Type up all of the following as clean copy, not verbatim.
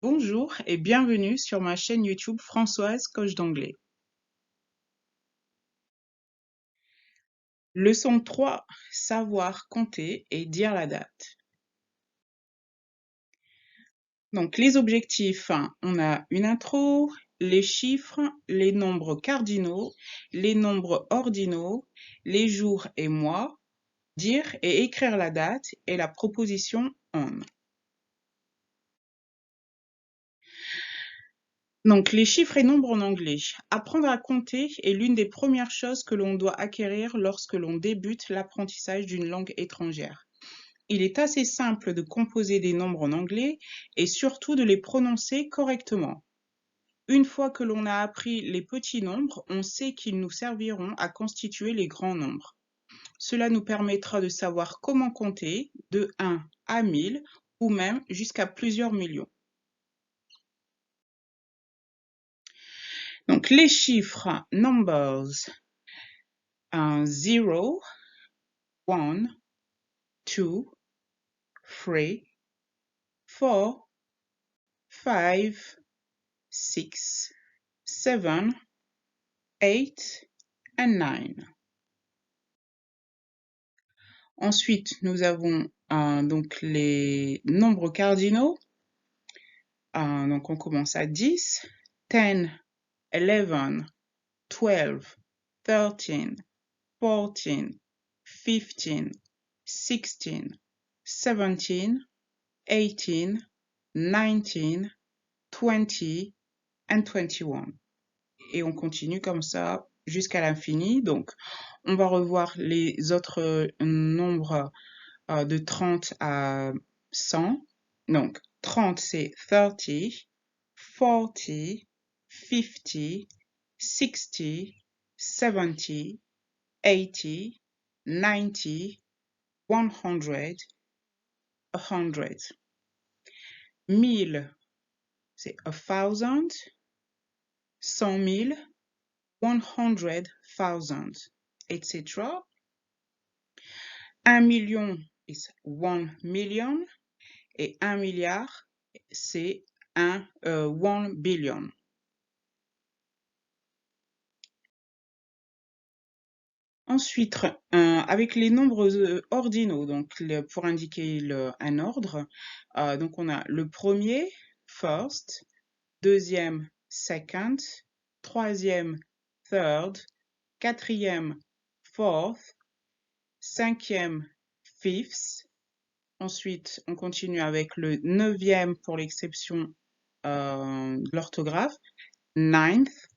Bonjour et bienvenue sur ma chaîne YouTube Françoise, coach d'anglais. Leçon 3, savoir compter et dire la date. Donc les objectifs, on a une intro, les chiffres, les nombres cardinaux, les nombres ordinaux, les jours et mois, dire et écrire la date et la proposition on. Donc, les chiffres et nombres en anglais. Apprendre à compter est l'une des premières choses que l'on doit acquérir lorsque l'on débute l'apprentissage d'une langue étrangère. Il est assez simple de composer des nombres en anglais et surtout de les prononcer correctement. Une fois que l'on a appris les petits nombres, on sait qu'ils nous serviront à constituer les grands nombres. Cela nous permettra de savoir comment compter de 1 à 1000 ou même jusqu'à plusieurs millions. Donc, les chiffres, numbers, 0, 1, 2, 3, 4, 5, 6, 7, 8 et 9. Ensuite, nous avons donc les nombres cardinaux. Donc, on commence à 10, 10, 11, 12, 13, 14, 15, 16, 17, 18, 19, 20 et 21. Et on continue comme ça jusqu'à l'infini. Donc, on va revoir les autres nombres de 30 à 100. Donc, 30, c'est 30, 40, 50, 60, 70, 80, 90, 100, 100. 1000, c'est 1000, 100 000, 100,000, etc. 1 million is 1 million et 1 milliard, c'est 1 billion. Ensuite, avec les nombres ordinaux, donc pour indiquer un ordre, donc on a le premier, first, deuxième, second, troisième, third, quatrième, fourth, cinquième, fifth. Ensuite, on continue avec le neuvième pour l'exception de l'orthographe, ninth,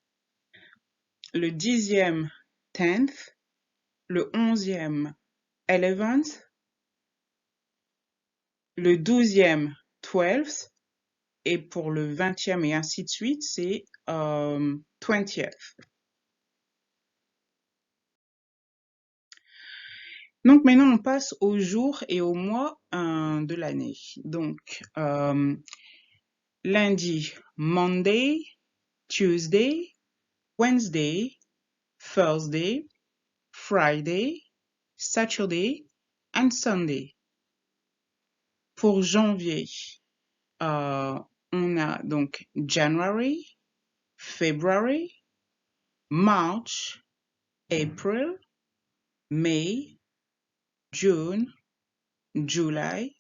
le dixième, tenth, le onzième, eleventh, le douzième, twelfth, et pour le vingtième et ainsi de suite, c'est 20th. Donc maintenant, on passe aux jours et aux mois de l'année. Donc, lundi, Monday, Tuesday, Wednesday, Thursday, Friday, Saturday and Sunday. Pour janvier, on a donc January, February, March, April, May, June, July,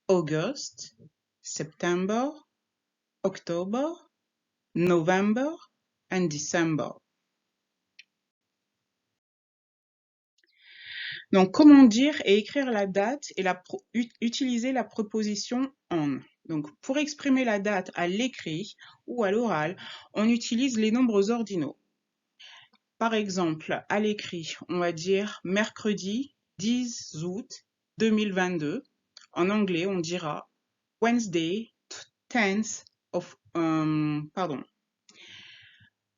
August, September, October, November and December. Donc, comment dire et écrire la date et utiliser la préposition on. Donc, pour exprimer la date à l'écrit ou à l'oral, on utilise les nombres ordinaux. Par exemple, à l'écrit, on va dire mercredi 10 août 2022. En anglais, on dira Wednesday 10th of...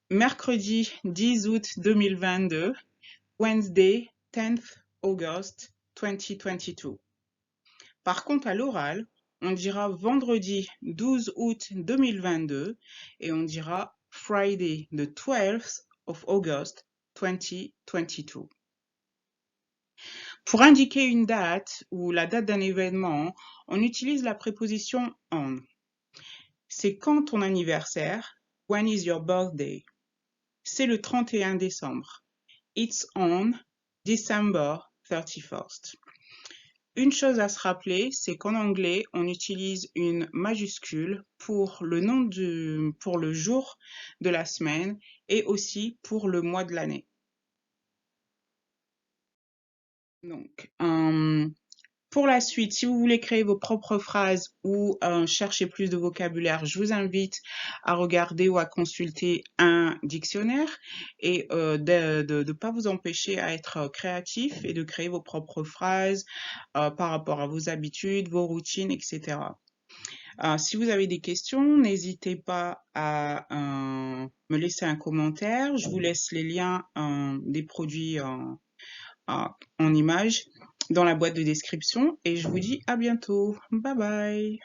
Mercredi 10 août 2022, Wednesday 10th August 2022. Par contre, à l'oral, on dira vendredi 12 août 2022 et on dira Friday the 12th of August 2022. Pour indiquer une date ou la date d'un événement, on utilise la préposition on. C'est quand ton anniversaire? When is your birthday? C'est le 31 décembre. It's on December 31st. Une chose à se rappeler, c'est qu'en anglais, on utilise une majuscule pour pour le jour de la semaine et aussi pour le mois de l'année. Donc, pour la suite, si vous voulez créer vos propres phrases ou chercher plus de vocabulaire, je vous invite à regarder ou à consulter un dictionnaire et de ne pas vous empêcher à être créatif et de créer vos propres phrases par rapport à vos habitudes, vos routines, etc. Si vous avez des questions, n'hésitez pas à me laisser un commentaire. Je vous laisse les liens des produits en images dans la boîte de description et je vous dis à bientôt. Bye bye.